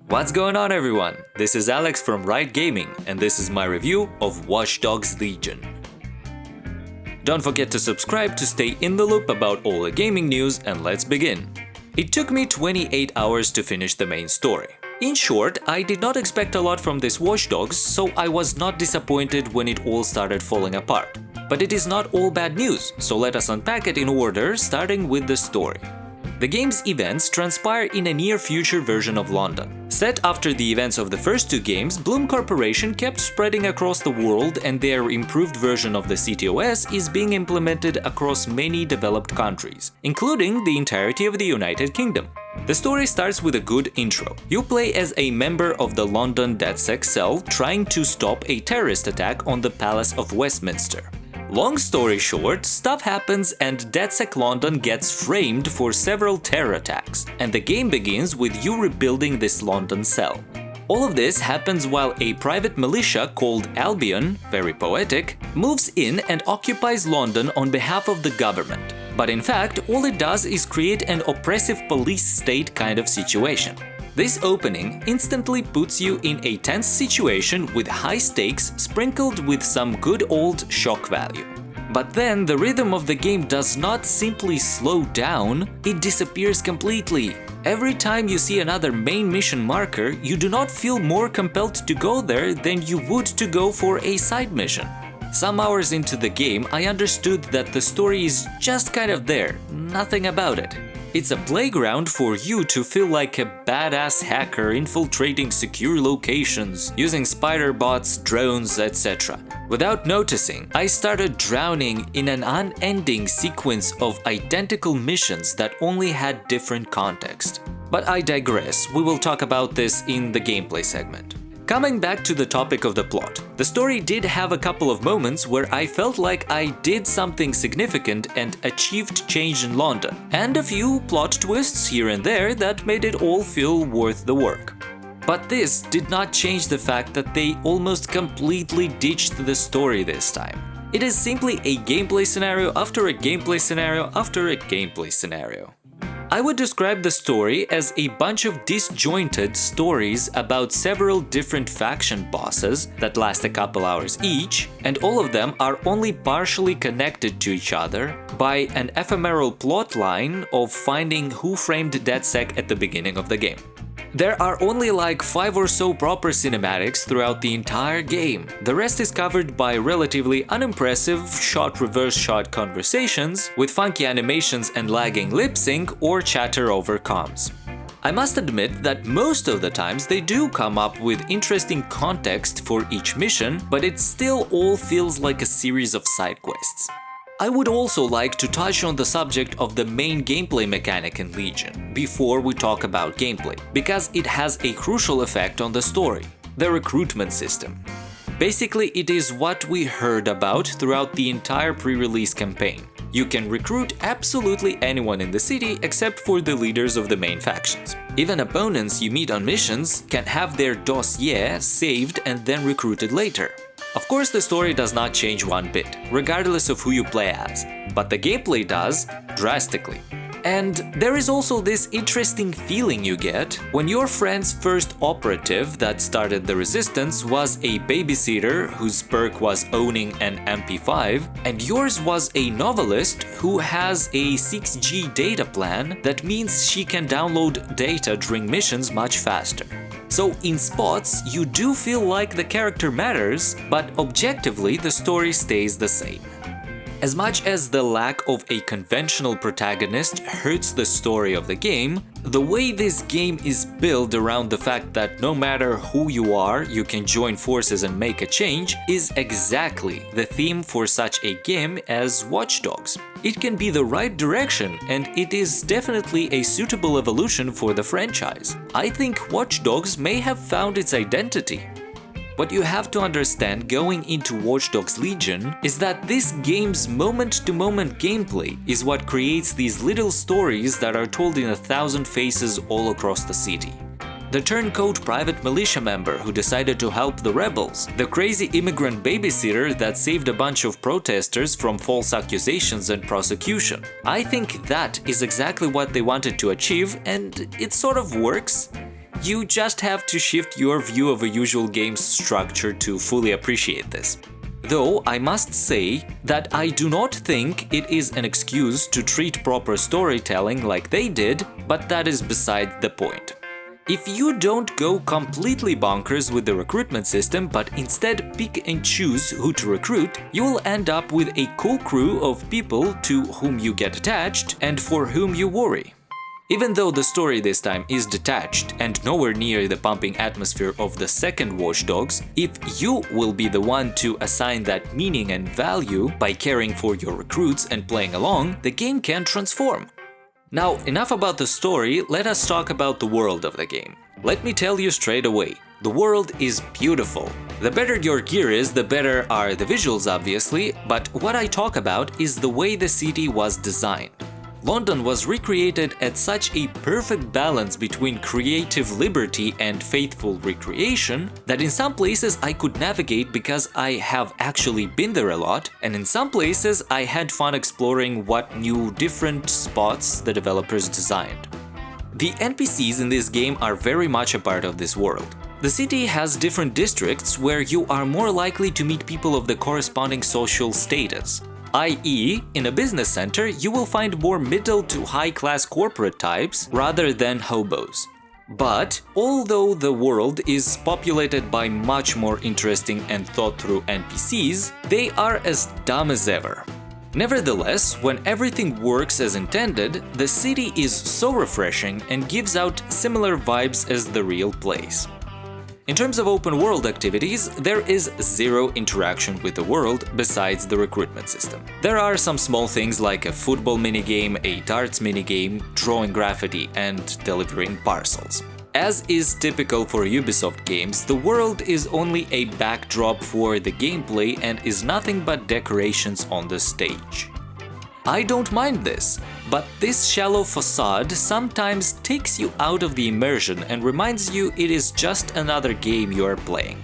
What's going on, everyone? This is Alex from Right Gaming, and this is my review of Watch Dogs Legion. Don't forget to subscribe to stay in the loop about all the gaming news, and let's begin. It took me 28 hours to finish the main story. In short, I did not expect a lot from this Watch Dogs, so I was not disappointed when it all started falling apart. But it is not all bad news, so let us unpack it in order, starting with the story. The game's events transpire in a near-future version of London. Set after the events of the first two games, Bloom Corporation kept spreading across the world, and their improved version of the CTOS is being implemented across many developed countries, including the entirety of the United Kingdom. The story starts with a good intro. You play as a member of the London DedSec cell trying to stop a terrorist attack on the Palace of Westminster. Long story short, stuff happens and DedSec London gets framed for several terror attacks, and the game begins with you rebuilding this London cell. All of this happens while a private militia called Albion, very poetic, moves in and occupies London on behalf of the government. But in fact, all it does is create an oppressive police state kind of situation. This opening instantly puts you in a tense situation with high stakes sprinkled with some good old shock value. But then the rhythm of the game does not simply slow down, it disappears completely. Every time you see another main mission marker, you do not feel more compelled to go there than you would to go for a side mission. Some hours into the game, I understood that the story is just kind of there, nothing about it. It's a playground for you to feel like a badass hacker infiltrating secure locations, using spider bots, drones, etc. Without noticing, I started drowning in an unending sequence of identical missions that only had different context. But I digress, we will talk about this in the gameplay segment. Coming back to the topic of the plot, the story did have a couple of moments where I felt like I did something significant and achieved change in London, and a few plot twists here and there that made it all feel worth the work. But this did not change the fact that they almost completely ditched the story this time. It is simply a gameplay scenario after a gameplay scenario after a gameplay scenario. I would describe the story as a bunch of disjointed stories about several different faction bosses that last a couple hours each, and all of them are only partially connected to each other by an ephemeral plot line of finding who framed DedSec at the beginning of the game. There are only like 5 or so proper cinematics throughout the entire game. The rest is covered by relatively unimpressive shot-reverse shot conversations with funky animations and lagging lip sync or chatter over comms. I must admit that most of the times they do come up with interesting context for each mission, but it still all feels like a series of side quests. I would also like to touch on the subject of the main gameplay mechanic in Legion before we talk about gameplay, because it has a crucial effect on the story: the recruitment system. Basically, it is what we heard about throughout the entire pre-release campaign. You can recruit absolutely anyone in the city except for the leaders of the main factions. Even opponents you meet on missions can have their dossier saved and then recruited later. Of course, the story does not change one bit, regardless of who you play as, but the gameplay does, drastically. And there is also this interesting feeling you get when your friend's first operative that started the resistance was a babysitter whose perk was owning an MP5, and yours was a novelist who has a 6G data plan that means she can download data during missions much faster. So in spots, you do feel like the character matters, but objectively the story stays the same. As much as the lack of a conventional protagonist hurts the story of the game, the way this game is built around the fact that no matter who you are, you can join forces and make a change is exactly the theme for such a game as Watch Dogs. It can be the right direction, and it is definitely a suitable evolution for the franchise. I think Watch Dogs may have found its identity. What you have to understand going into Watch Dogs Legion is that this game's moment-to-moment gameplay is what creates these little stories that are told in 1,000 faces all across the city. The turncoat private militia member who decided to help the rebels, the crazy immigrant babysitter that saved a bunch of protesters from false accusations and prosecution. I think that is exactly what they wanted to achieve, and it sort of works. You just have to shift your view of a usual game's structure to fully appreciate this. Though I must say that I do not think it is an excuse to treat proper storytelling like they did, but that is beside the point. If you don't go completely bonkers with the recruitment system, but instead pick and choose who to recruit, you will end up with a cool crew of people to whom you get attached and for whom you worry. Even though the story this time is detached and nowhere near the pumping atmosphere of the second Watch Dogs, if you will be the one to assign that meaning and value by caring for your recruits and playing along, the game can transform. Now, enough about the story, let us talk about the world of the game. Let me tell you straight away, the world is beautiful. The better your gear is, the better are the visuals obviously, but what I talk about is the way the city was designed. London was recreated at such a perfect balance between creative liberty and faithful recreation that in some places I could navigate because I have actually been there a lot, and in some places I had fun exploring what new different spots the developers designed. The NPCs in this game are very much a part of this world. The city has different districts where you are more likely to meet people of the corresponding social status. i.e., in a business center, you will find more middle to high-class corporate types rather than hobos. But although the world is populated by much more interesting and thought-through NPCs, they are as dumb as ever. Nevertheless, when everything works as intended, the city is so refreshing and gives out similar vibes as the real place. In terms of open-world activities, there is zero interaction with the world besides the recruitment system. There are some small things like a football minigame, a darts minigame, drawing graffiti, and delivering parcels. As is typical for Ubisoft games, the world is only a backdrop for the gameplay and is nothing but decorations on the stage. I don't mind this, but this shallow facade sometimes takes you out of the immersion and reminds you it is just another game you are playing.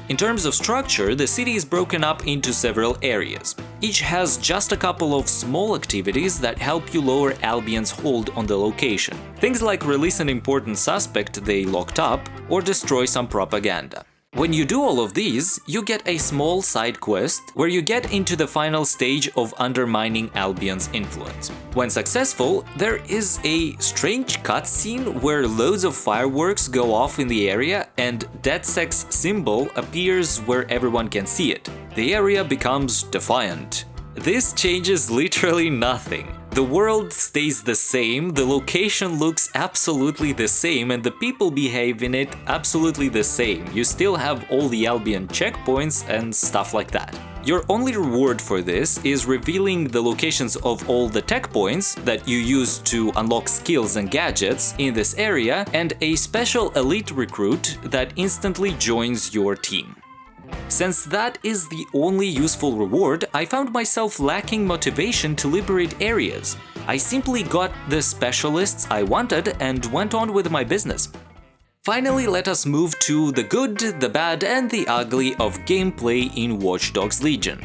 In terms of structure, the city is broken up into several areas. Each has just a couple of small activities that help you lower Albion's hold on the location. Things like release an important suspect they locked up or destroy some propaganda. When you do all of these, you get a small side quest where you get into the final stage of undermining Albion's influence. When successful, there is a strange cutscene where loads of fireworks go off in the area and DeadSec's symbol appears where everyone can see it. The area becomes defiant. This changes literally nothing. The world stays the same, the location looks absolutely the same, and the people behave in it absolutely the same. You still have all the Albion checkpoints and stuff like that. Your only reward for this is revealing the locations of all the tech points that you use to unlock skills and gadgets in this area, and a special elite recruit that instantly joins your team. Since that is the only useful reward, I found myself lacking motivation to liberate areas. I simply got the specialists I wanted and went on with my business. Finally, let us move to the good, the bad, and the ugly of gameplay in Watch Dogs Legion.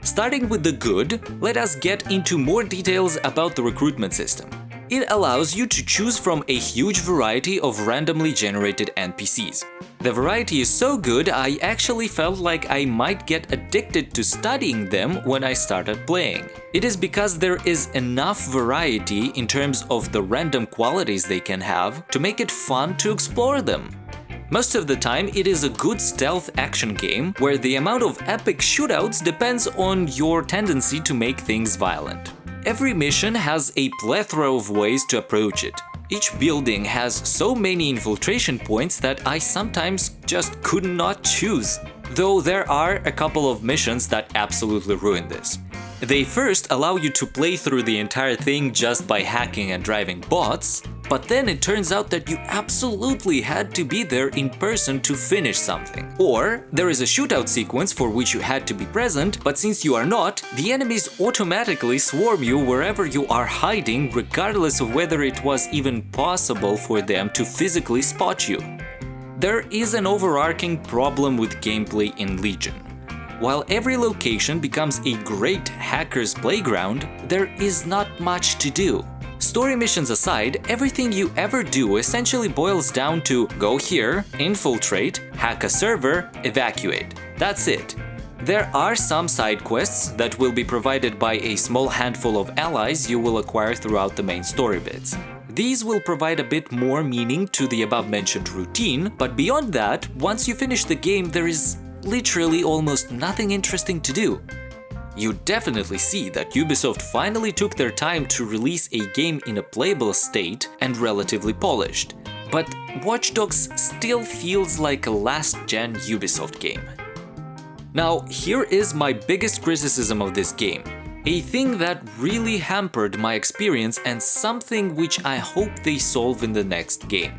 Starting with the good, let us get into more details about the recruitment system. It allows you to choose from a huge variety of randomly generated NPCs. The variety is so good, I actually felt like I might get addicted to studying them when I started playing. It is because there is enough variety in terms of the random qualities they can have to make it fun to explore them. Most of the time, it is a good stealth action game where the amount of epic shootouts depends on your tendency to make things violent. Every mission has a plethora of ways to approach it. Each building has so many infiltration points that I sometimes just could not choose. Though there are a couple of missions that absolutely ruin this. They first allow you to play through the entire thing just by hacking and driving bots, but then it turns out that you absolutely had to be there in person to finish something. Or there is a shootout sequence for which you had to be present, but since you are not, the enemies automatically swarm you wherever you are hiding, regardless of whether it was even possible for them to physically spot you. There is an overarching problem with gameplay in Legion. While every location becomes a great hacker's playground, there is not much to do. story missions aside, everything you ever do essentially boils down to go here, infiltrate, hack a server, evacuate. That's it. There are some side quests that will be provided by a small handful of allies you will acquire throughout the main story bits. These will provide a bit more meaning to the above-mentioned routine, but beyond that, once you finish the game, there is literally almost nothing interesting to do. You definitely see that Ubisoft finally took their time to release a game in a playable state and relatively polished, but Watch Dogs still feels like a last-gen Ubisoft game. Now, here is my biggest criticism of this game. A thing that really hampered my experience and something which I hope they solve in the next game.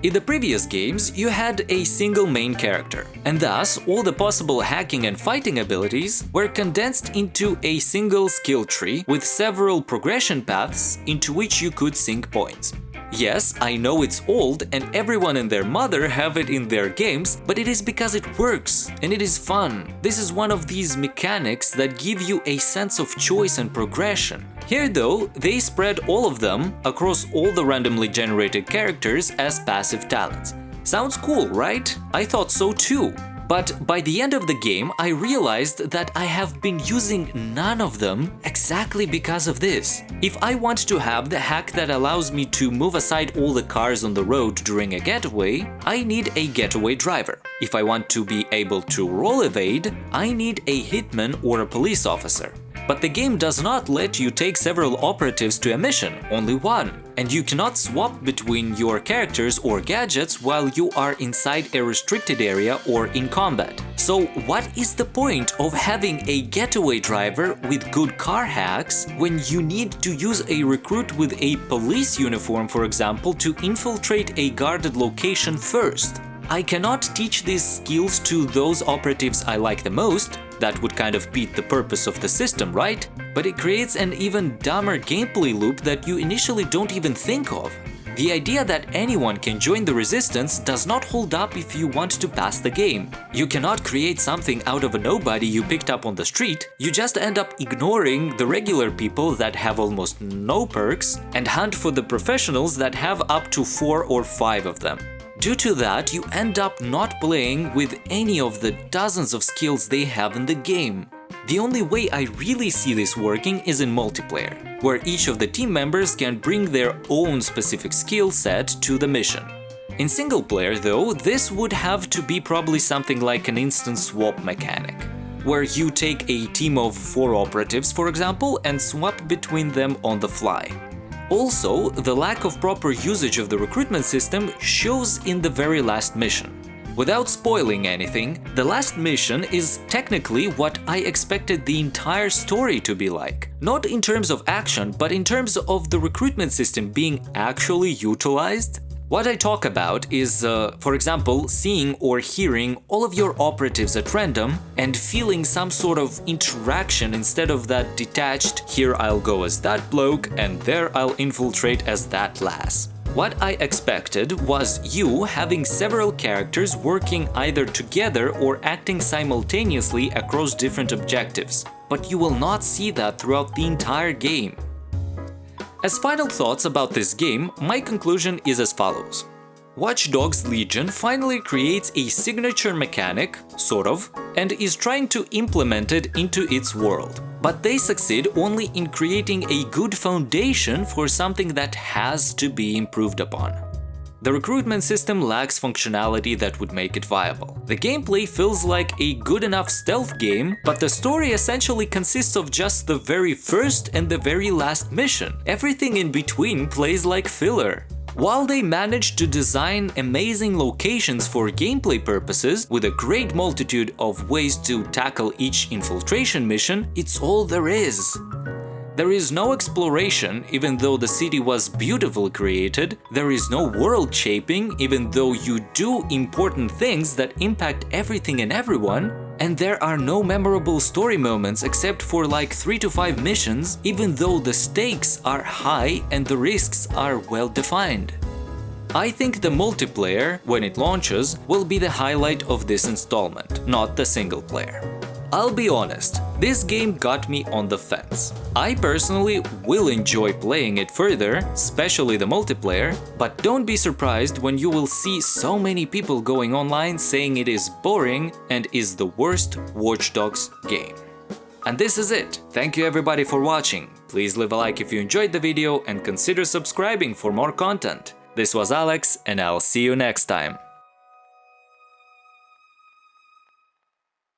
In the previous games, you had a single main character, and thus all the possible hacking and fighting abilities were condensed into a single skill tree with several progression paths into which you could sink points. Yes, I know it's old and everyone and their mother have it in their games, but it is because it works and it is fun. This is one of these mechanics that give you a sense of choice and progression. Here though, they spread all of them across all the randomly generated characters as passive talents. Sounds cool, right? I thought so too. But by the end of the game, I realized that I have been using none of them exactly because of this. If I want to have the hack that allows me to move aside all the cars on the road during a getaway, I need a getaway driver. If I want to be able to roll evade, I need a hitman or a police officer. But the game does not let you take several operatives to a mission, only one. And you cannot swap between your characters or gadgets while you are inside a restricted area or in combat. So what is the point of having a getaway driver with good car hacks when you need to use a recruit with a police uniform, for example, to infiltrate a guarded location first? I cannot teach these skills to those operatives I like the most. That would kind of beat the purpose of the system, right? But it creates an even dumber gameplay loop that you initially don't even think of. The idea that anyone can join the resistance does not hold up if you want to pass the game. You cannot create something out of a nobody you picked up on the street, you just end up ignoring the regular people that have almost no perks and hunt for the professionals that have up to 4 or 5 of them. Due to that, you end up not playing with any of the dozens of skills they have in the game. The only way I really see this working is in multiplayer, where each of the team members can bring their own specific skill set to the mission. In single player though, this would have to be probably something like an instant swap mechanic, where you take a team of 4 operatives, for example, and swap between them on the fly. Also, the lack of proper usage of the recruitment system shows in the very last mission. Without spoiling anything, the last mission is technically what I expected the entire story to be like. Not in terms of action, but in terms of the recruitment system being actually utilized. What I talk about is, for example, seeing or hearing all of your operatives at random and feeling some sort of interaction instead of that detached, here I'll go as that bloke and there I'll infiltrate as that lass. What I expected was you having several characters working either together or acting simultaneously across different objectives, but you will not see that throughout the entire game. As final thoughts about this game, my conclusion is as follows. Watch Dogs Legion finally creates a signature mechanic, sort of, and is trying to implement it into its world. But they succeed only in creating a good foundation for something that has to be improved upon. The recruitment system lacks functionality that would make it viable. The gameplay feels like a good enough stealth game, but the story essentially consists of just the very first and the very last mission. Everything in between plays like filler. While they managed to design amazing locations for gameplay purposes, with a great multitude of ways to tackle each infiltration mission, it's all there is. There is no exploration, even though the city was beautifully created. There is no world shaping, even though you do important things that impact everything and everyone. And there are no memorable story moments except for like 3 to 5 missions, even though the stakes are high and the risks are well defined. I think the multiplayer, when it launches, will be the highlight of this installment, not the single player. I'll be honest, this game got me on the fence. I personally will enjoy playing it further, especially the multiplayer, but don't be surprised when you will see so many people going online saying it is boring and is the worst Watch Dogs game. And this is it. Thank you everybody for watching. Please leave a like if you enjoyed the video and consider subscribing for more content. This was Alex, and I'll see you next time.